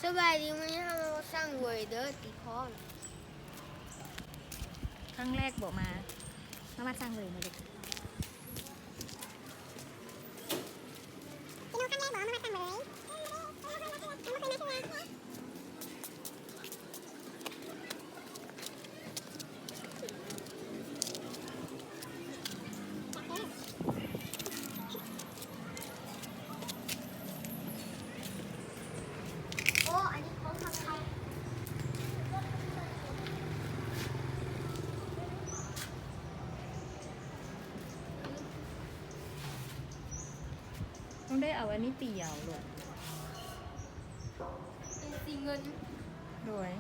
สบายดีไหมฮะมาสร้างเวยเด้อตีคอนครั้งแรกบอกมาสร้างเลยมาเลยพี่น้องครั้งแรกบอกมาสร้างเลยไม่เคยมาใช่ไหมโอ้อันนี้เขาทำใคร ต้องได้เอาอันนี้เตี่ยวลูก เป็นสีเงิน โดย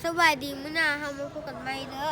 สบายดีไหมนะฮะมาพบกันใหม่เด้อ